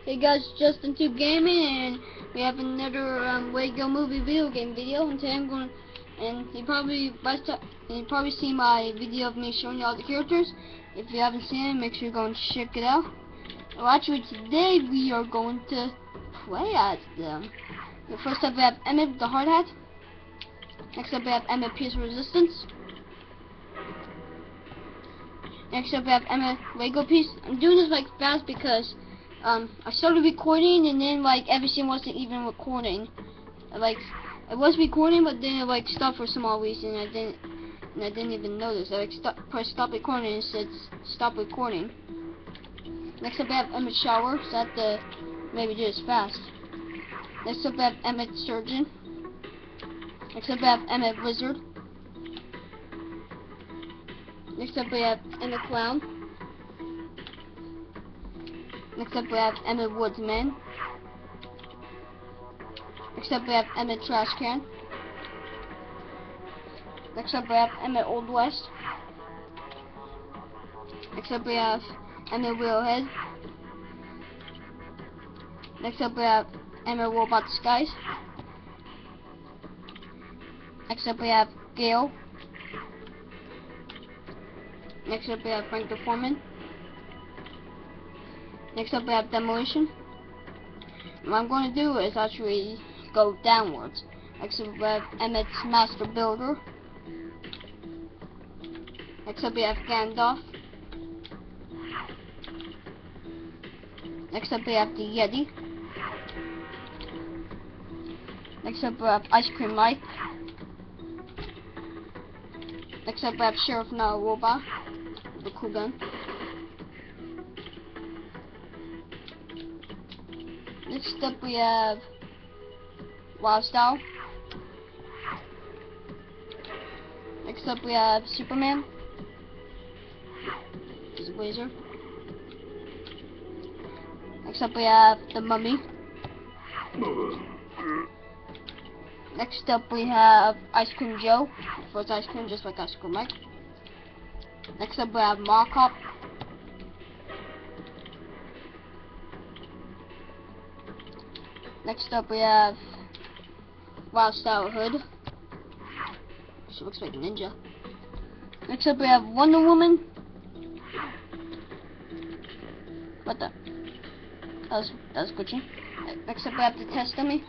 Hey guys, justintubegaming, and we have another Lego Movie video game video. And today I'm going, and you probably see my video of me showing you all the characters. If you haven't seen it, make sure you go and check it out. Well, actually today we are going to play as them. First up we have Emmett with the hard hat. Next up we have Emmett Pierce Resistance. Next up we have Emmett Lego Piece. I'm doing this like fast because I started recording and then like everything wasn't even recording. I was recording, but then it like stopped for some odd reason. I didn't even notice. I pressed stop recording and it said stop recording. Next up we have Emmett Shower, so I have to maybe do this fast. Next up we have Emmett Surgeon. Next up we have Emmett Wizard. Next up we have Emmett Clown. Next up we have Emmett Woodsman. Next up we have Emmett Trash Can. Next up we have Emmett Old West. Next up we have Emmett Wheelhead. Next up we have Emmett Robot Disguise. Next up we have Gale. Next up we have Frank the Foreman. Next up we have Demolition. And what I'm going to do is actually go downwards. Next up we have Emmett's Master Builder. Next up we have Gandalf. Next up we have the Yeti. Next up we have Ice Cream Mike. Next up we have Sheriff Now Robot with a cool gun. Next up we have Wild Style. Next up we have Superman. He's a blazer. Next up we have the Mummy. Next up we have Ice Cream Joe. First ice cream, just like Ice Cream Mike. Next up we have Mall Cop. Next up we have Wild Style Hood. She looks like a ninja. Next up we have Wonder Woman. What the? That was glitching. Next up we have the Test Dummy.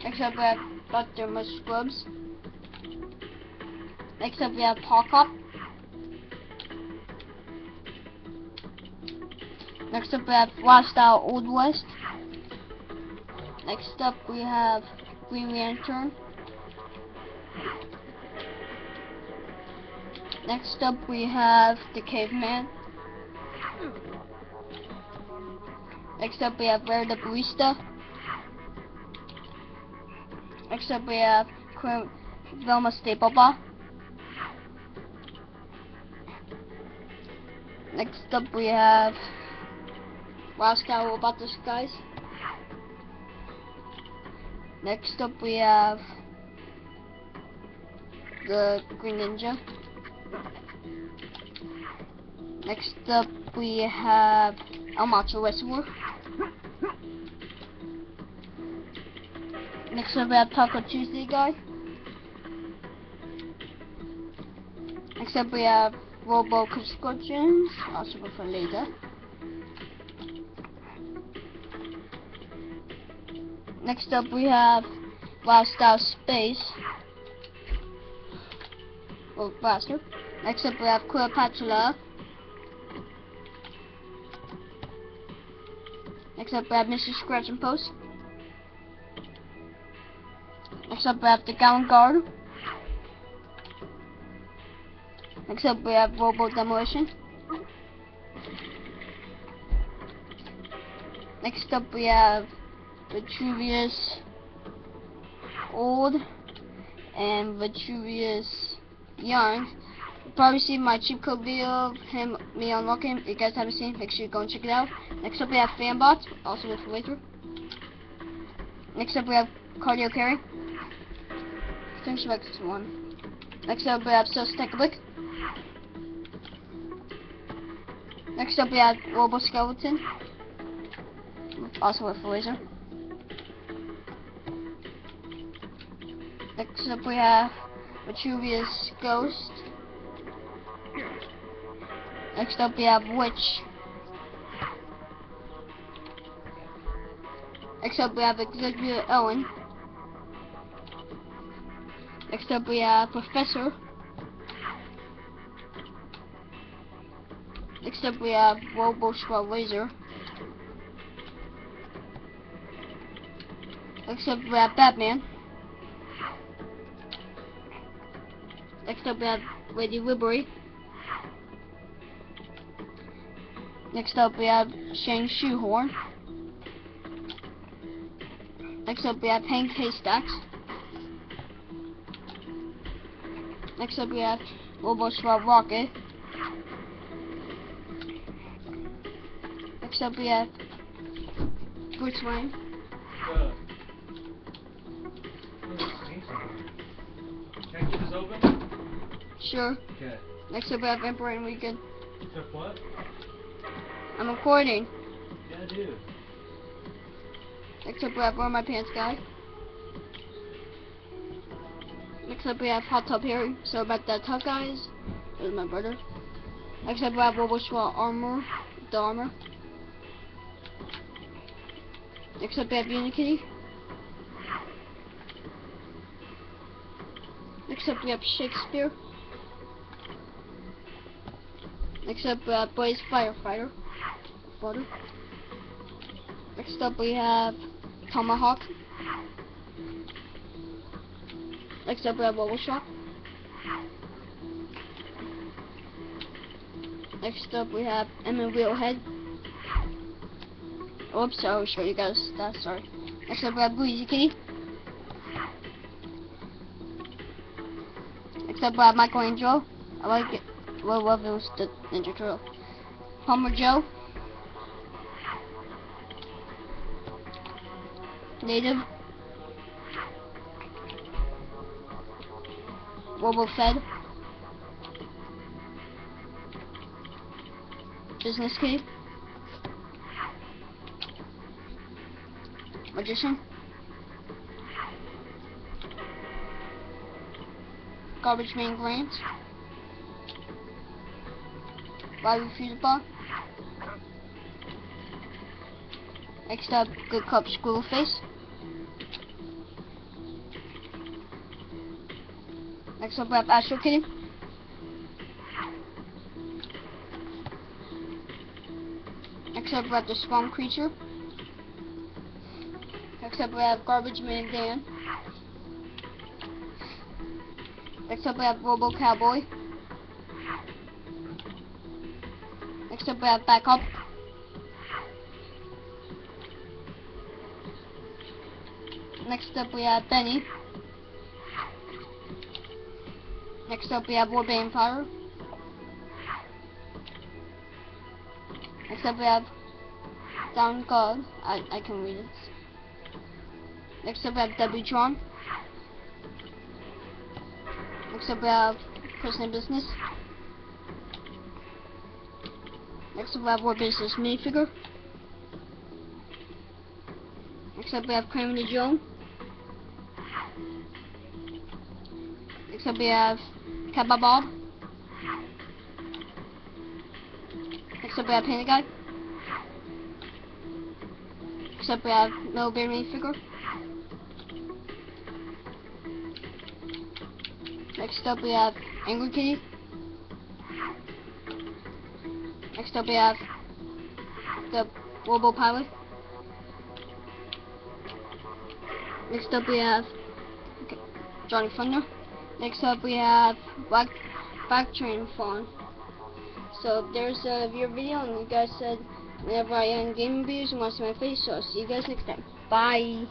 Next up we have Dr. Muscrubs. Next up we have Paw Cop. Next up we have Wild Style Old West. Next up we have Green Lantern. Next up we have the Caveman. Next up we have Rare the Barista. Next up we have Velma Stapleball. Next up we have Wild Style Robot Disguise. Next up we have the Green Ninja. Next up we have El Macho Wrestler. Next up we have Taco Tuesday guy. Next up we have Robo Prescriptions, also for later. Next up we have Wild Style Space. Oh, Blaster. Next up we have Cleopatra. Next up we have Mr. Scratch and Post. Next up we have the Gown Guard. Next up we have Robo Demolition. Next up we have Vitruvius Old and Vitruvius Young. You'll probably see my cheat code video of me unlocking. If you guys haven't seen, make sure you go and check it out. Next up we have Fanbots, also with playthrough. Next up we have Cardio Carry. Finish back to one. Next up we have Sus Technic. Next up we have Robo Skeleton, also with a laser. Next up we have Vitruvius Ghost. Next up we have Witch. Next up we have Executive Ellen. Next up we have Professor. Next up we have Robo Laser. Next up we have Batman. Next up we have Lady Liberty. Next up we have Shang Shoehorn. Next up we have Hank Haystacks. Next up we have Robo Rocket. Next up we have Bruce Wayne. Can I keep this open? Sure. Okay. Next up we have Emperor and Weekend. Except what? I'm recording. Yeah, dude. Next up we have Wear My Pants Guy. Next up we have Hot Tub Harry. So about that tough guys. There's my brother. Next up we have Robo Armor. The armor. Next up we have Unikitty. Next up we have Shakespeare. Next up we have Blaze Firefighter. Next up we have Tomahawk. Next up we have Robo Shock. Next up we have Emma Wheelhead. Oops, I'll show you guys that, sorry. Next up we have Breezy Kitty. Next up we have Michelangelo. I like it. Well, love it was the Ninja Turtle. Palmer Joe. Native. Robo Fed. Business Key. Magician. Garbage Man Grant. Bobby Fuseball. Next up, Good Cup Screwface. Next up, we have Astro Kitty. Next up, we have the Swamp Creature. Next up, we have Garbage Man Dan. Next up, we have Robo Cowboy. Next up, we have Backup. Next up, we have Benny. Next up, we have War Vampire. Next up, we have Down God. I can read it. Next up, we have W-Tron. Next up, we have Person Business. Next up, we have War Business minifigure. Next up, we have Kramer the Joe. Next up, we have Cabba Bob. Next up, we have Panda Guy. Next up, we have Metal Bear minifigure. Next up, we have Angry Kitty. Next up, we have the Robo Pilot. Next up, we have Johnny Thunder. Next up, we have Black Train Fawn. So there's your video, and you guys said whenever I end gaming videos, you want to see my face. So I'll see you guys next time. Bye.